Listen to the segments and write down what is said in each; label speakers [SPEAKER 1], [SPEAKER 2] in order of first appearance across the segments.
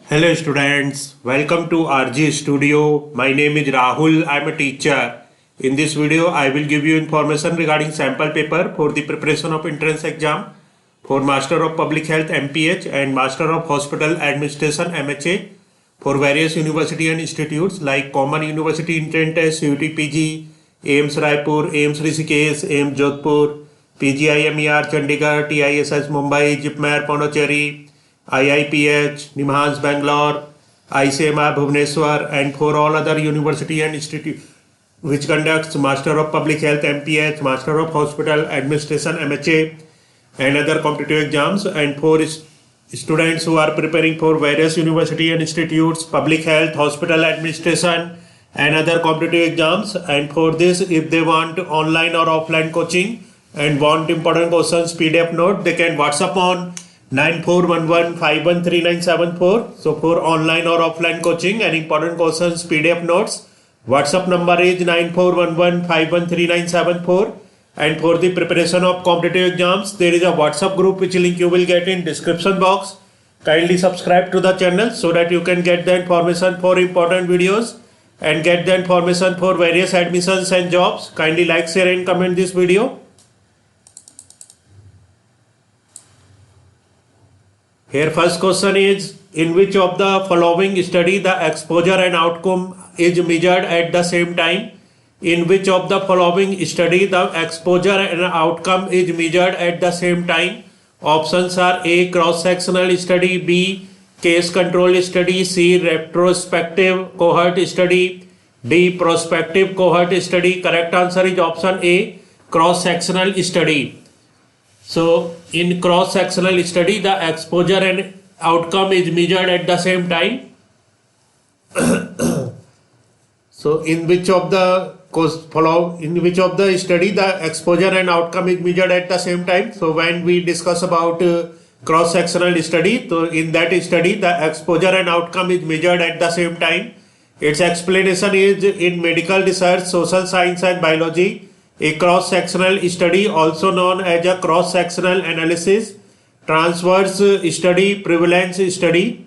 [SPEAKER 1] Hello students, welcome to RG Studio. My name is Rahul. I am a teacher. In this video, I will give you information regarding sample paper for the preparation of entrance exam for Master of Public Health MPH and Master of Hospital Administration MHA for various university and institutes like Common University Entrance Test, CUT PG, AIMS Raipur, AIMS Rishikesh, AIMS Jodhpur, PGIMER Chandigarh, TISS Mumbai, JIPMER Pondicherry, IIPH, NIMHANS Bangalore, ICMR Bhubaneswar, and for all other university and institute which conducts Master of Public Health MPH, Master of Hospital Administration MHA, and other competitive exams, and for students who are preparing for various university and institutes, public health, hospital administration, and other competitive exams. And for this, if they want online or offline coaching and want important questions PDF note, they can WhatsApp on 9411513974. So for online or offline coaching and important questions PDF notes, WhatsApp number is 9411513974. And for the preparation of competitive exams, there is a WhatsApp group which link you will get in description box. Kindly subscribe to the channel so that you can get the information for important videos and get the information for various admissions and jobs. Kindly like, share and comment this video. Here first question is, in which of the following study the exposure and outcome is measured at the same time? In which of the following study the exposure and outcome is measured at the same time? Options are A. Cross-sectional study, B. Case control study, C. Retrospective cohort study, D. Prospective cohort study. Correct answer is option A. Cross-sectional study. So in cross-sectional study, the exposure and outcome is measured at the same time. So in which of the study the exposure and outcome is measured at the same time? So when we discuss about cross-sectional study, so in that study the exposure and outcome is measured at the same time. Its explanation is, in medical research, social science and biology, a cross-sectional study, also known as a cross-sectional analysis, transverse study, prevalence study,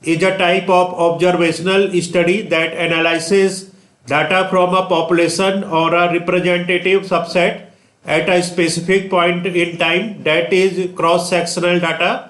[SPEAKER 1] is a type of observational study that analyzes data from a population or a representative subset at a specific point in time. That is cross-sectional data.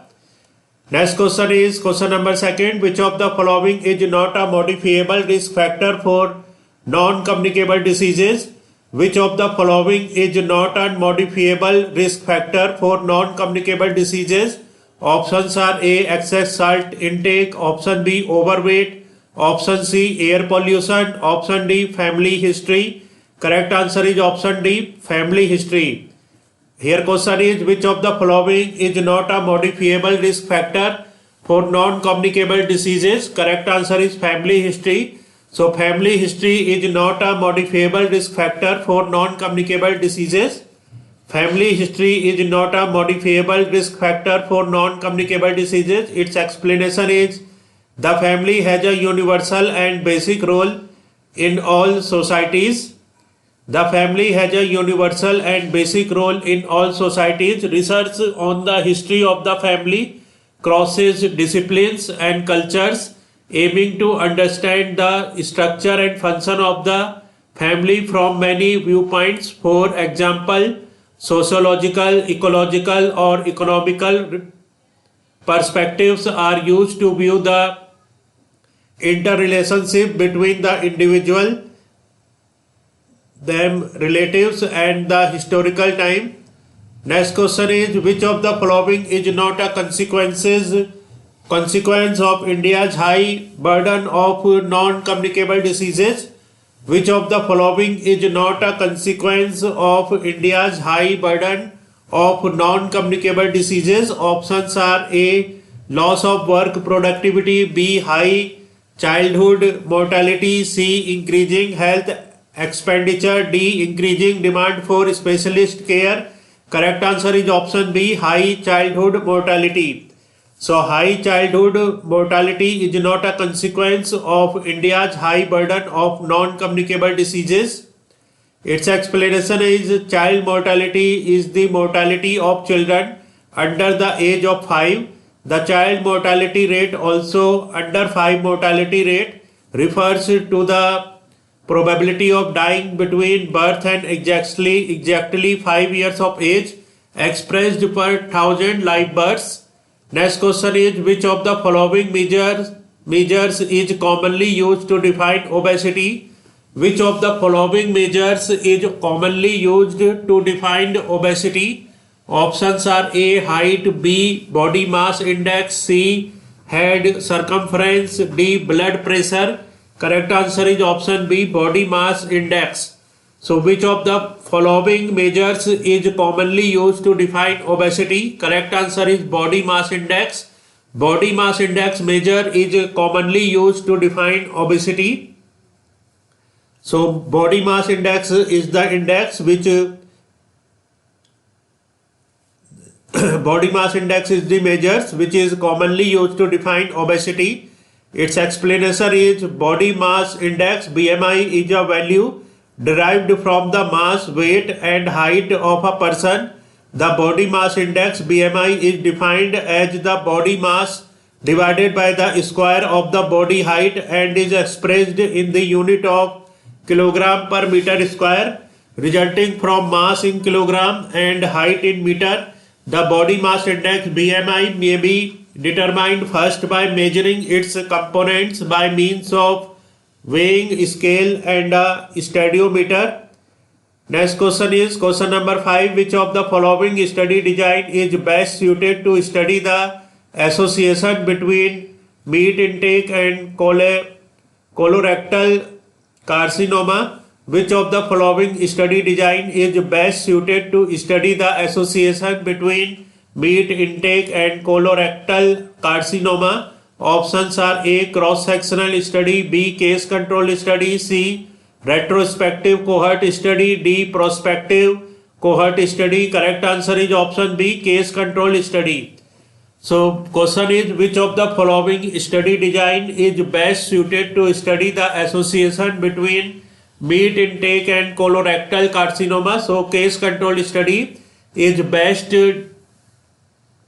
[SPEAKER 1] Next question is question number second. Which of the following is not a modifiable risk factor for non-communicable diseases? Which of the following is not a modifiable risk factor for non-communicable diseases? Options are A. Excess salt intake, option B. Overweight, option C. Air pollution, option D. Family history. Correct answer is option D. Family history. Here question is, which of the following is not a modifiable risk factor for non-communicable diseases? Correct answer is family history. So family history is not a modifiable risk factor for non-communicable diseases. Family history is not a modifiable risk factor for non-communicable diseases. Its explanation is, the family has a universal and basic role in all societies. The family has a universal and basic role in all societies. Research on the history of the family crosses disciplines and cultures, aiming to understand the structure and function of the family from many viewpoints. For example, sociological, ecological, or economical perspectives are used to view the interrelationship between the individual, them relatives, and the historical time. Next question is, which of the following is not a consequence of India's high burden of non-communicable diseases? Which of the following is not a consequence of India's high burden of non-communicable diseases? Options are A. Loss of work productivity, B. High childhood mortality, C. Increasing health expenditure, D. Increasing demand for specialist care. Correct answer is option B. High childhood mortality. So high childhood mortality is not a consequence of India's high burden of non-communicable diseases. Its explanation is, child mortality is the mortality of children under the age of 5 The child mortality rate, also under 5 mortality rate, refers to the probability of dying between birth and exactly 5 years of age expressed per 1,000 live births. Next question is, which of the following measures is commonly used to define obesity? Which of the following measures is commonly used to define obesity? Options are A. Height, B. Body mass index, C. Head circumference, D. Blood pressure. Correct answer is option B. Body mass index. So which of the following measures is commonly used to define obesity? Correct answer is body mass index. Body mass index measure is commonly used to define obesity. So body mass index is the index which body mass index is the measures which is commonly used to define obesity. Its explanation is body mass index BMI is a value derived from the mass, weight and height of a person. The body mass index BMI is defined as the body mass divided by the square of the body height and is expressed in the unit of kilogram per meter square, resulting from mass in kilogram and height in meter. The body mass index BMI may be determined first by measuring its components by means of weighing scale and a stadiometer. Next question is question number 5. Which of the following study design is best suited to study the association between meat intake and colorectal carcinoma? Which of the following study design is best suited to study the association between meat intake and colorectal carcinoma? Options are A. Cross-sectional study, B. Case control study, C. Retrospective cohort study, D. Prospective cohort study. Correct answer is option B. Case control study. So question is, which of the following study design is best suited to study the association between meat intake and colorectal carcinoma? So case control study is best.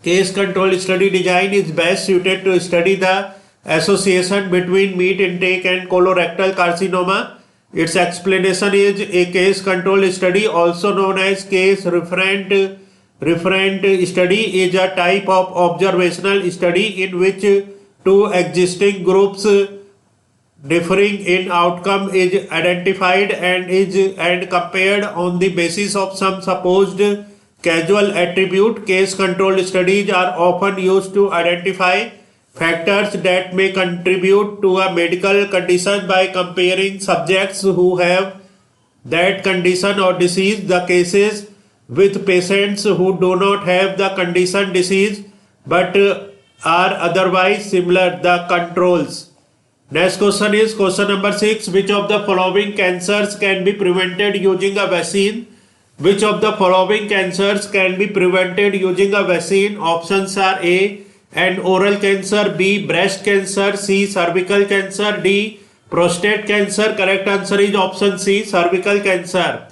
[SPEAKER 1] Case control study design is best suited to study the association between meat intake and colorectal carcinoma. Its explanation is a case control study, also known as case referent study, is a type of observational study in which two existing groups differing in outcome is identified and compared on the basis of some supposed causal attribute. Case control studies are often used to identify factors that may contribute to a medical condition by comparing subjects who have that condition or disease, the cases, with patients who do not have the condition disease but are otherwise similar, the controls. Next question is question number 6. Which of the following cancers can be prevented using a vaccine? Which of the following cancers can be prevented using a vaccine? Options are A. An oral cancer, B. Breast cancer, C. Cervical cancer, D. Prostate cancer. Correct answer is option C. Cervical cancer.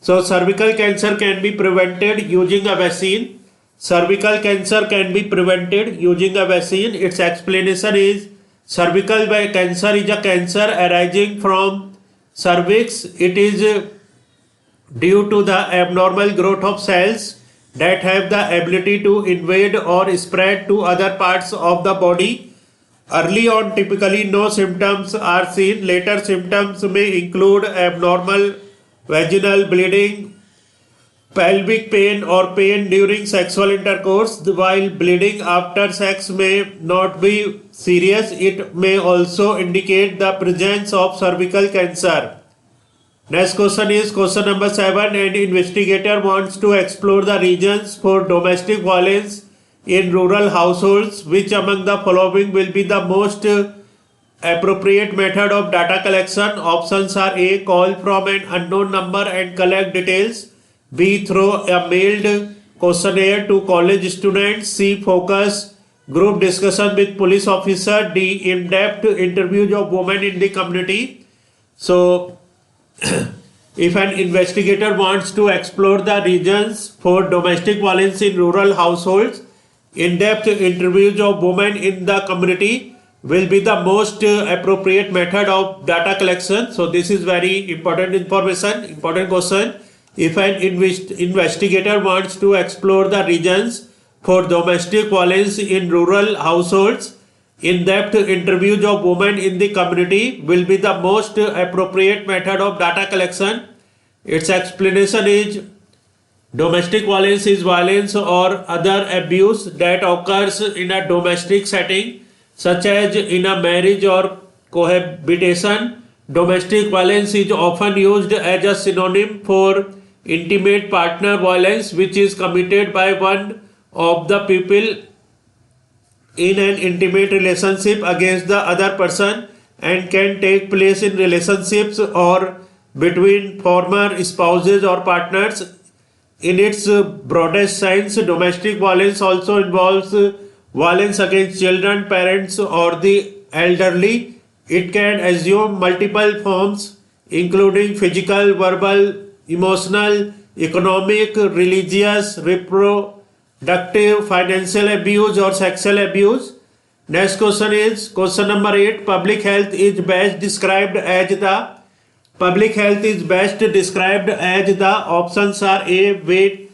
[SPEAKER 1] So cervical cancer can be prevented using a vaccine. Cervical cancer can be prevented using a vaccine. Its explanation is cervical cancer is a cancer arising from cervix. It is due to the abnormal growth of cells that have the ability to invade or spread to other parts of the body. Early on, typically no symptoms are seen. Later symptoms may include abnormal vaginal bleeding, pelvic pain or pain during sexual intercourse. While bleeding after sex may not be serious, it may also indicate the presence of cervical cancer. Next question is question number 7. An investigator wants to explore the reasons for domestic violence in rural households. Which among the following will be the most appropriate method of data collection? Options are A. Call from an unknown number and collect details, B. Throw a mailed questionnaire to college students, C. Focus group discussion with police officer, D. In-depth interviews of women in the community. So if an investigator wants to explore the reasons for domestic violence in rural households, in-depth interviews of women in the community will be the most appropriate method of data collection. So this is very important information, important question. If an investigator wants to explore the reasons for domestic violence in rural households, in-depth interviews of women in the community will be the most appropriate method of data collection. Its explanation is domestic violence is violence or other abuse that occurs in a domestic setting, such as in a marriage or cohabitation. Domestic violence is often used as a synonym for intimate partner violence, which is committed by one of the people in an intimate relationship against the other person and can take place in relationships or between former spouses or partners. In its broadest sense, domestic violence also involves violence against children, parents, or the elderly. It can assume multiple forms, including physical, verbal, emotional, economic, religious, reproductive, financial abuse, or sexual abuse. Next question is question number 8. Public health is best described as the options are A, way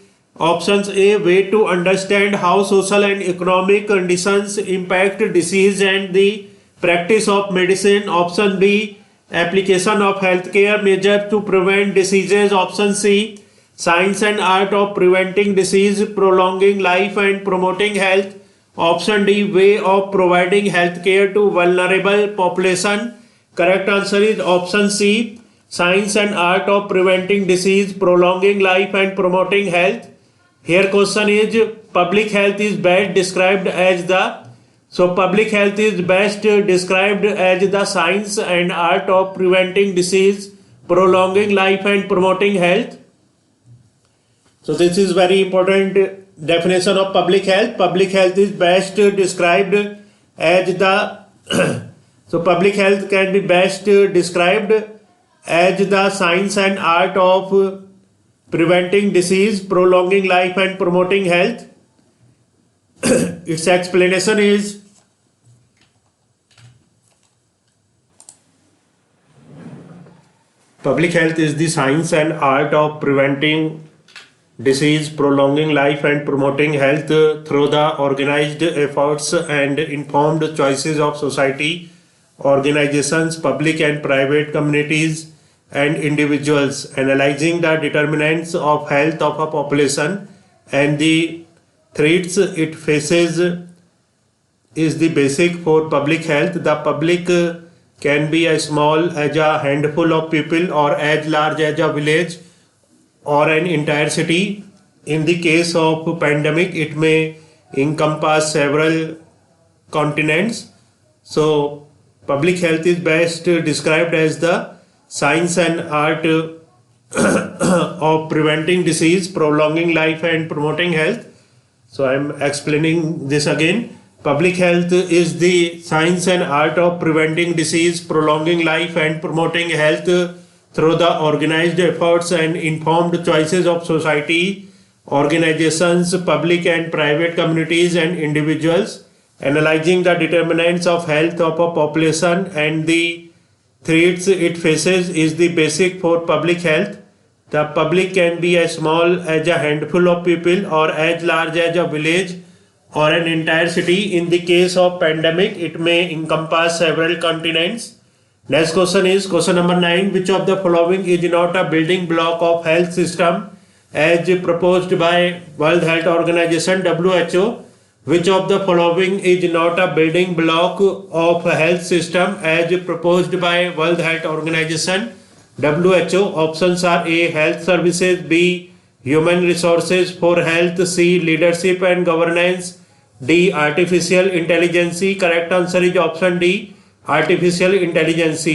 [SPEAKER 1] to understand how social and economic conditions impact disease and the practice of medicine. Option B, application of healthcare measures to prevent diseases. Option C, science and art of preventing disease, prolonging life and promoting health. Option D, way of providing healthcare to vulnerable population. Correct answer is option C, science and art of preventing disease, prolonging life and promoting health. Here question is public health is best described as the science and art of preventing disease, prolonging life and promoting health. So this is very important definition of public health. Public health is best described as the public health can be best described as the science and art of preventing disease, prolonging life and promoting health. Its explanation is public health is the science and art of preventing disease, prolonging life and promoting health through the organized efforts and informed choices of society, organizations, public and private communities and individuals, analyzing the determinants of health of a population and the threats it faces is the basic for public health. The public can be as small as a handful of people or as large as a village or an entire city. In the case of pandemic, it may encompass several continents. So public health is best described as the science and art of preventing disease, prolonging life and promoting health. So I am explaining this again. Public health is the science and art of preventing disease, prolonging life and promoting health through the organized efforts and informed choices of society, organizations, public and private communities and individuals, analyzing the determinants of health of a population and the threats it faces is the basic for public health. The public can be as small as a handful of people or as large as a village or an entire city. In the case of pandemic, it may encompass several continents. Next question is question number 9. Which of the following is not a building block of health system as proposed by World Health Organization WHO? Which of the following is not a building block of health system as proposed by World Health Organization WHO? Options are A, health services, B, human resources for health, C, leadership and governance, D, artificial intelligence. Correct answer is option D, artificial intelligence.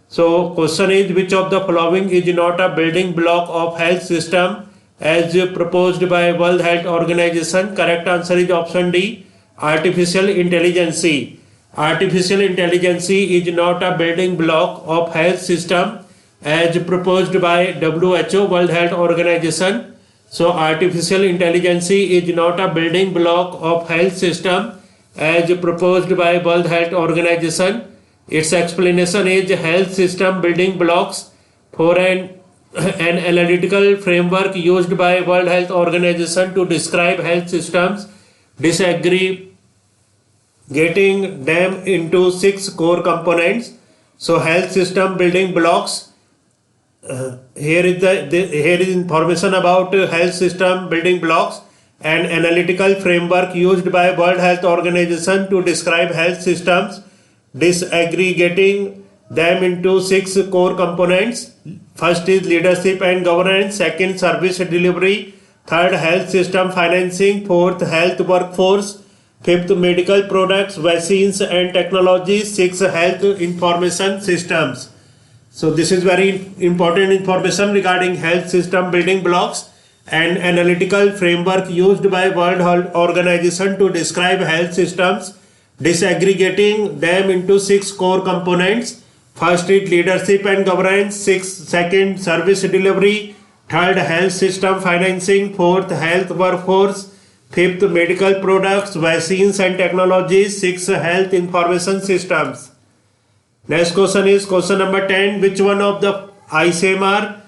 [SPEAKER 1] So question is which of the following is not a building block of health system as proposed by World Health Organization? Correct answer is option D, artificial intelligence. Artificial intelligence is not a building block of health system as proposed by WHO, World Health Organization. So artificial intelligence is not a building block of health system as proposed by World Health Organization. Its explanation is health system building blocks for an analytical framework used by World Health Organization to describe health systems, disaggregating them into 6 core components. So health system building blocks. Here is information about health system building blocks, an analytical framework used by World Health Organization to describe health systems, disaggregating them into 6 core components. First is leadership and governance, second service delivery, third health system financing, fourth health workforce, fifth medical products, vaccines and technologies, sixth health information systems. So this is very important information regarding health system building blocks, an analytical framework used by World Health Organization to describe health systems, disaggregating them into 6 core components. First is leadership and governance, second service delivery, third health system financing, fourth health workforce, fifth medical products, vaccines and technologies, sixth health information systems. Next question is question number 10. Which one of the ICMR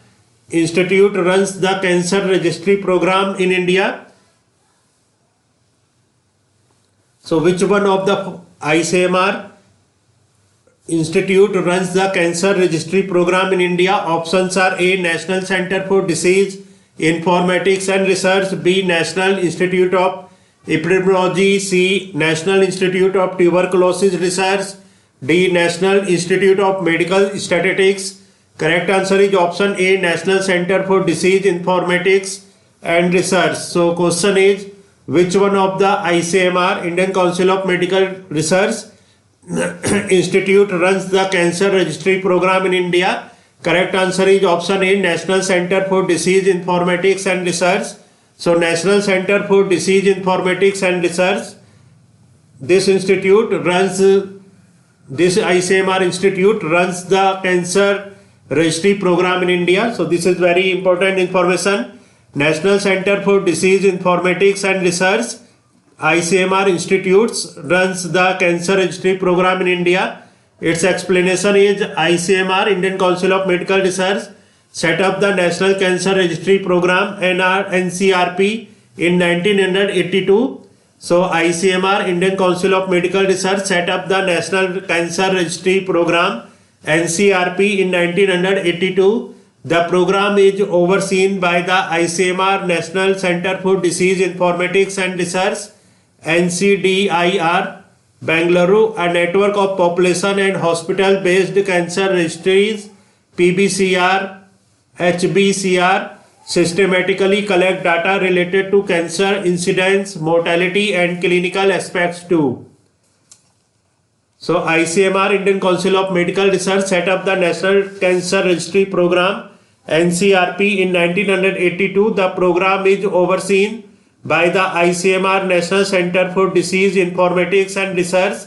[SPEAKER 1] institute runs the cancer registry program in India? So which one of the ICMR institute runs the cancer registry program in India? Options are A. National Center for Disease Informatics and Research, B. National Institute of Epidemiology, C. National Institute of Tuberculosis Research, D. National Institute of Medical Statistics. Correct answer is option A. National Center for Disease Informatics and Research. So question is, which one of the ICMR, Indian Council of Medical Research Institute, runs the cancer registry program in India? Correct answer is option A. National Center for Disease Informatics and Research. So National Center for Disease Informatics and Research, this ICMR institute runs the cancer registry program in India. So this is very important information. National Center for Disease Informatics and Research, ICMR institutes runs the cancer registry program in India. Its explanation is ICMR, Indian Council of Medical Research, set up the National Cancer Registry Program NCRP in 1982. So ICMR, Indian Council of Medical Research, set up the National Cancer Registry Program NCRP in 1982. The program is overseen by the ICMR, National Center for Disease Informatics and Research, NCDIR, Bangalore, a network of population and hospital-based cancer registries, PBCR, HBCR, systematically collect data related to cancer incidence, mortality and clinical aspects too. So ICMR, Indian Council of Medical Research, set up the National Cancer Registry Program NCRP in 1982. The program is overseen by the ICMR, National Center for Disease Informatics and Research,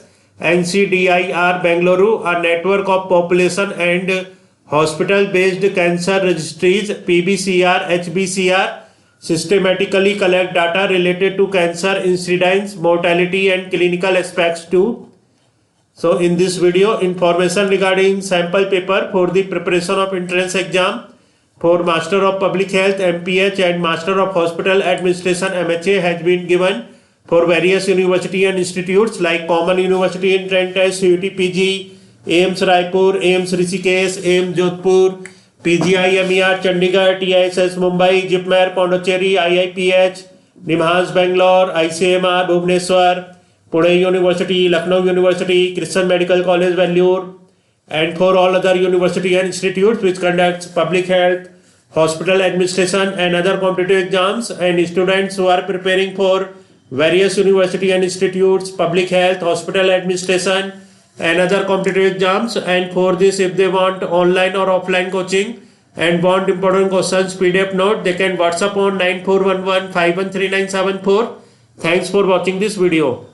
[SPEAKER 1] NCDIR, Bangalore, a network of population and hospital-based cancer registries, PBCR, HBCR, systematically collect data related to cancer incidence, mortality and clinical aspects too. So in this video, information regarding sample paper for the preparation of entrance exam for Master of Public Health MPH and Master of Hospital Administration MHA has been given for various university and institutes like Common University in Trent, CUT PG, AIIMS Raipur, AIIMS Rishikesh, AIIMS Jodhpur, PGI MER Chandigarh, TISS Mumbai, JIPMER Pondicherry, IIPH, NIMHANS Bangalore, ICMR Bhubaneswar, Pune University, Lucknow University, Christian Medical College Vellore, and for all other university and institutes which conducts public health, hospital administration and other competitive exams, and students who are preparing for various university and institutes, public health, hospital administration and other competitive exams. And for this, if they want online or offline coaching and want important questions PDF note, they can WhatsApp on 9411 513974. Thanks for watching this video.